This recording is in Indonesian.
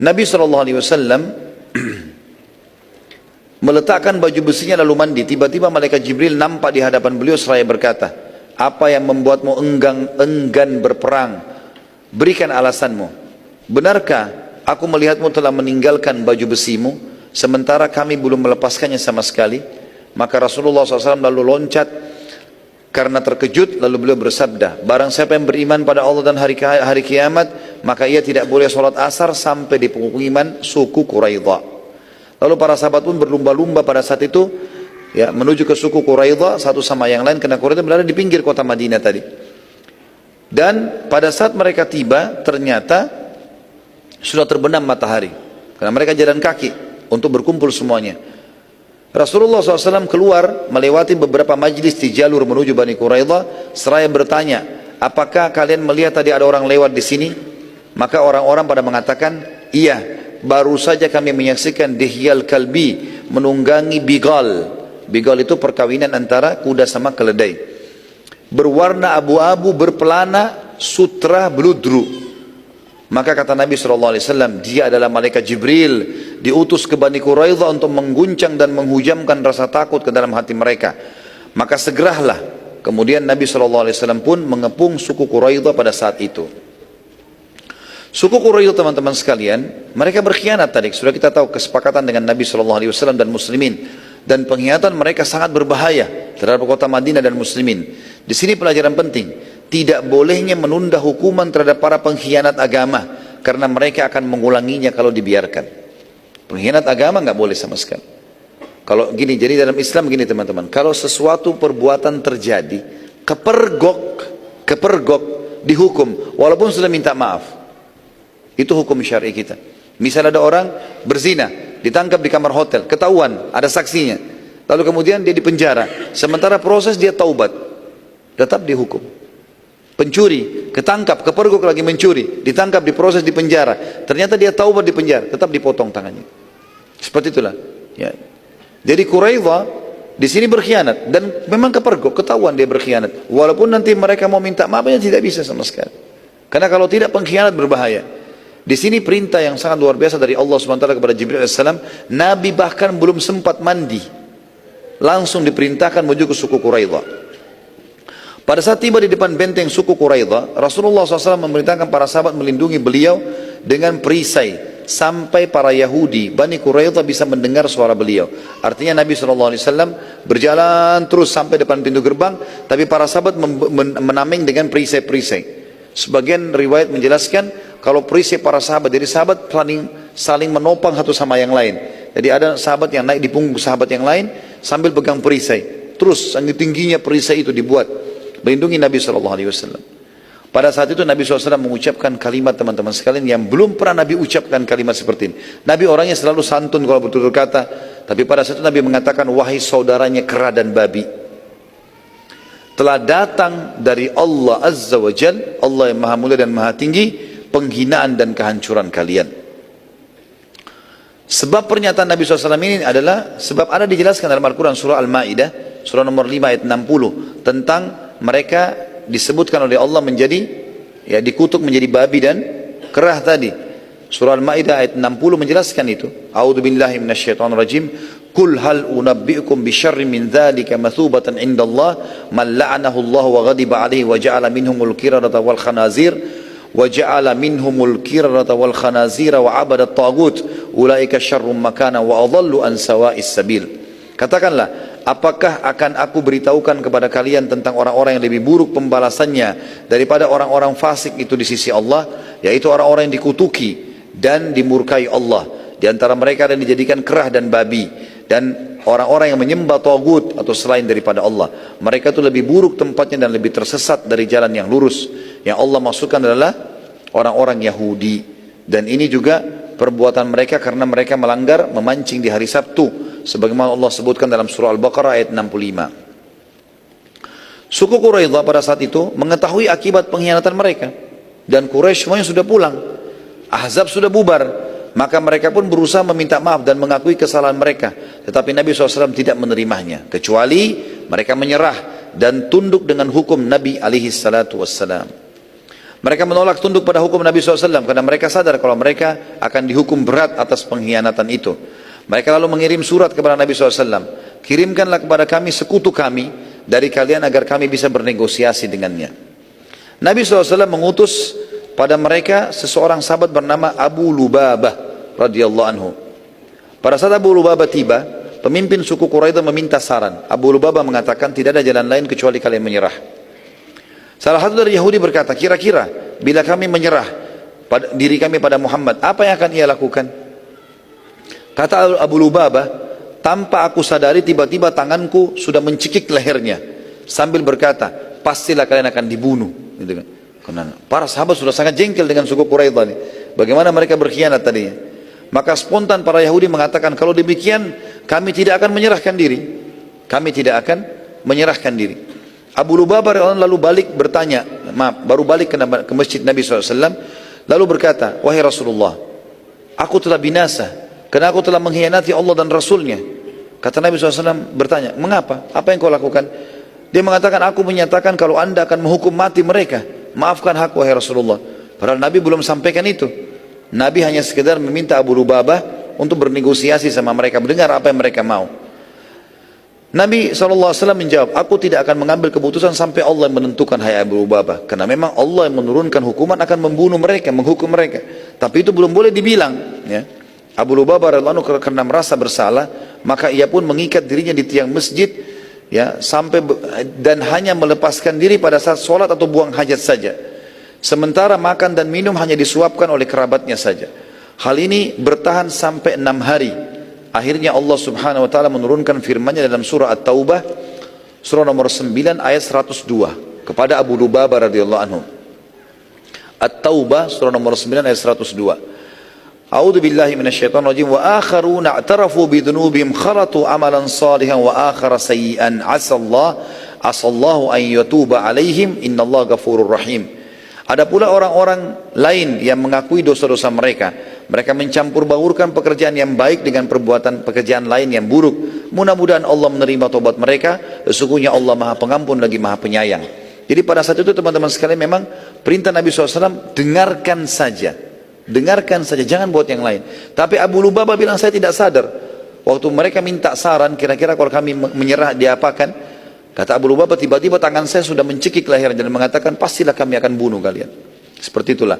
Nabi SAW meletakkan baju besinya lalu mandi. Tiba-tiba malaikat Jibril nampak di hadapan beliau seraya berkata, apa yang membuatmu enggan berperang? Berikan alasanmu. Benarkah aku melihatmu telah meninggalkan baju besimu, sementara kami belum melepaskannya sama sekali? Maka Rasulullah SAW lalu loncat karena terkejut, lalu beliau bersabda, barang siapa yang beriman pada Allah dan hari kiamat, maka ia tidak boleh sholat asar sampai di pemukiman suku Quraidah. Lalu para sahabat pun berlumba-lumba pada saat itu, ya, menuju ke suku Quraidah satu sama yang lain, karena Quraidah berada di pinggir kota Madinah tadi. Dan pada saat mereka tiba, ternyata sudah terbenam matahari, karena mereka jalan kaki untuk berkumpul semuanya. Rasulullah SAW keluar melewati beberapa majlis di jalur menuju Bani Quraidah, seraya bertanya, apakah kalian melihat tadi ada orang lewat di sini? Maka orang-orang pada mengatakan, iya, baru saja kami menyaksikan Dihyal Kalbi menunggangi Bigal. Bigal itu perkawinan antara kuda sama keledai. Berwarna abu-abu, berpelana, sutra beludru. Maka kata Nabi SAW, dia adalah malaikat Jibril, diutus ke Bani Quraidah untuk mengguncang dan menghujamkan rasa takut ke dalam hati mereka. Maka segeralah. Kemudian Nabi SAW pun mengepung suku Quraidah pada saat itu. Suku Quraidah, teman-teman sekalian, mereka berkhianat tadi. Sudah kita tahu kesepakatan dengan Nabi SAW dan muslimin. Dan pengkhianatan mereka sangat berbahaya terhadap kota Madinah dan muslimin. Di sini pelajaran penting. Tidak bolehnya menunda hukuman terhadap para pengkhianat agama, karena mereka akan mengulanginya kalau dibiarkan. Pengkhianat agama nggak boleh sama sekali. Kalau gini, jadi dalam Islam gini teman-teman, kalau sesuatu perbuatan terjadi, kepergok dihukum, walaupun sudah minta maaf. Itu hukum syar'i kita. Misal ada orang berzina, ditangkap di kamar hotel, ketahuan, ada saksinya, lalu kemudian dia dipenjara, sementara proses dia taubat, tetap dihukum. Pencuri, ketangkap, kepergok lagi mencuri, ditangkap, diproses di penjara, ternyata dia taubat di penjara, tetap dipotong tangannya. Seperti itulah. Ya. Jadi Quraidah di sini berkhianat dan memang kepergok, ketahuan dia berkhianat. Walaupun nanti mereka mau minta maafnya tidak bisa sama sekali. Karena kalau tidak pengkhianat berbahaya. Di sini perintah yang sangat luar biasa dari Allah SWT kepada Jibril AS. Nabi bahkan belum sempat mandi, langsung diperintahkan menuju ke suku Quraidah. Pada saat tiba di depan benteng suku Quraidah, Rasulullah SAW memerintahkan para sahabat melindungi beliau dengan perisai sampai para Yahudi Bani Quraidah bisa mendengar suara beliau. Artinya Nabi SAW berjalan terus sampai depan pintu gerbang, tapi para sahabat menameng dengan perisai-perisai. Sebagian riwayat menjelaskan kalau perisai para sahabat, jadi sahabat saling menopang satu sama yang lain. Jadi ada sahabat yang naik di punggung sahabat yang lain sambil pegang perisai. Terus sangat tingginya perisai itu dibuat melindungi Nabi SAW. Pada saat itu Nabi SAW mengucapkan kalimat, teman-teman sekalian, yang belum pernah Nabi ucapkan kalimat seperti ini. Nabi orangnya selalu santun kalau betul-betul kata, tapi pada saat itu Nabi mengatakan, wahai saudaranya kera dan babi, telah datang dari Allah Azza wa Jal, Allah yang maha mulia dan maha tinggi, penghinaan dan kehancuran kalian. Sebab pernyataan Nabi SAW ini adalah sebab ada dijelaskan dalam Al-Quran surah Al-Ma'idah, surah nomor 5 ayat 60, tentang mereka disebutkan oleh Allah menjadi, ya, dikutuk menjadi babi dan kerah tadi. Surah Al-Ma'idah ayat 60 menjelaskan itu. A'udzubillahi minasyaitonirrajim. Qul hal unabbi'ukum bisyarrin min dzalika mathubatan indallah man la'anahu Allah wa ghadiba 'alaihi wa ja'ala minhumul qiradata wal khanazir wa ja'ala minhumul qiradata wal khanazira wa 'abada at-taghut ulaika syarrum makana wa adallu an sawa'is sabil. Katakanlah, apakah akan aku beritahukan kepada kalian tentang orang-orang yang lebih buruk pembalasannya daripada orang-orang fasik itu di sisi Allah, yaitu orang-orang yang dikutuki dan dimurkai Allah. Di antara mereka ada yang dijadikan kerah dan babi, dan orang-orang yang menyembah tagut atau selain daripada Allah. Mereka itu lebih buruk tempatnya dan lebih tersesat dari jalan yang lurus. Yang Allah maksudkan adalah orang-orang Yahudi. Dan ini juga perbuatan mereka karena mereka melanggar memancing di hari Sabtu, sebagaimana Allah sebutkan dalam surah Al-Baqarah ayat 65. Suku Quraidah pada saat itu mengetahui akibat pengkhianatan mereka, dan Quraisy semuanya sudah pulang, Ahzab sudah bubar, maka mereka pun berusaha meminta maaf dan mengakui kesalahan mereka. Tetapi Nabi SAW tidak menerimanya, kecuali mereka menyerah dan tunduk dengan hukum Nabi alaihi salatu wassalam. Mereka menolak tunduk pada hukum Nabi SAW karena mereka sadar kalau mereka akan dihukum berat atas pengkhianatan itu. Mereka lalu mengirim surat kepada Nabi SAW. Kirimkanlah kepada kami sekutu kami dari kalian agar kami bisa bernegosiasi dengannya. Nabi SAW mengutus pada mereka seseorang sahabat bernama Abu Lubabah radhiyallahu anhu. Pada saat Abu Lubabah tiba, pemimpin suku Quraidah meminta saran. Abu Lubabah mengatakan tidak ada jalan lain kecuali kalian menyerah. Salah satu dari Yahudi berkata, kira-kira bila kami menyerah diri kami pada Muhammad, apa yang akan ia lakukan? Kata Abu Lubabah, tanpa aku sadari tiba-tiba tanganku sudah mencekik lehernya sambil berkata, pastilah kalian akan dibunuh. Gitu kan. Karena para sahabat sudah sangat jengkel dengan suku Quraidah ini. Bagaimana mereka berkhianat tadinya. Maka spontan para Yahudi mengatakan, kalau demikian kami tidak akan menyerahkan diri. Kami tidak akan menyerahkan diri. Abu Lubabah lalu balik bertanya, baru balik ke masjid Nabi SAW, lalu berkata, wahai Rasulullah, aku telah binasa, karena aku telah mengkhianati Allah dan Rasulnya. Kata Nabi SAW bertanya, mengapa? Apa yang kau lakukan? Dia mengatakan, aku menyatakan kalau anda akan menghukum mati mereka, maafkan hak wahai Rasulullah. Padahal Nabi belum sampaikan itu. Nabi hanya sekedar meminta Abu Lubabah untuk bernegosiasi sama mereka, mendengar apa yang mereka mau. Nabi SAW menjawab, aku tidak akan mengambil keputusan sampai Allah yang menentukan, hai Abu Lubabah. Karena memang Allah yang menurunkan hukuman akan membunuh mereka, menghukum mereka. Tapi itu belum boleh dibilang. Ya. Abu Lubabah karena merasa bersalah, maka ia pun mengikat dirinya di tiang masjid, ya, dan hanya melepaskan diri pada saat sholat atau buang hajat saja. Sementara makan dan minum hanya disuapkan oleh kerabatnya saja. Hal ini bertahan sampai 6 hari. Akhirnya Allah Subhanahu wa taala menurunkan firman-Nya dalam surah At-Taubah surah nomor 9 ayat 102 kepada Abu Lubabah radhiyallahu anhu. At-Taubah surah nomor 9 ayat 102. A'udzu billahi minasyaitonir rajim wa akharuna i'tarafu bi dzunubihim kharatu amalan salihan wa akhara sayyi'an asallahu an yatuba alaihim innallaha ghafurur rahim. Ada pula orang-orang lain yang mengakui dosa-dosa mereka. Mereka mencampur baurkan pekerjaan yang baik dengan perbuatan pekerjaan lain yang buruk. Mudah-mudahan Allah menerima tobat mereka. Sesungguhnya Allah Maha Pengampun lagi Maha Penyayang. Jadi pada saat itu teman-teman sekalian, memang perintah Nabi SAW, dengarkan saja. Dengarkan saja, jangan buat yang lain. Tapi Abu Lubabah bilang, saya tidak sadar. Waktu mereka minta saran, kira-kira kalau kami menyerah diapakan? Kata Abu Lubabah, tiba-tiba tangan saya sudah mencekik lehernya dan mengatakan, pastilah kami akan bunuh kalian. Seperti itulah.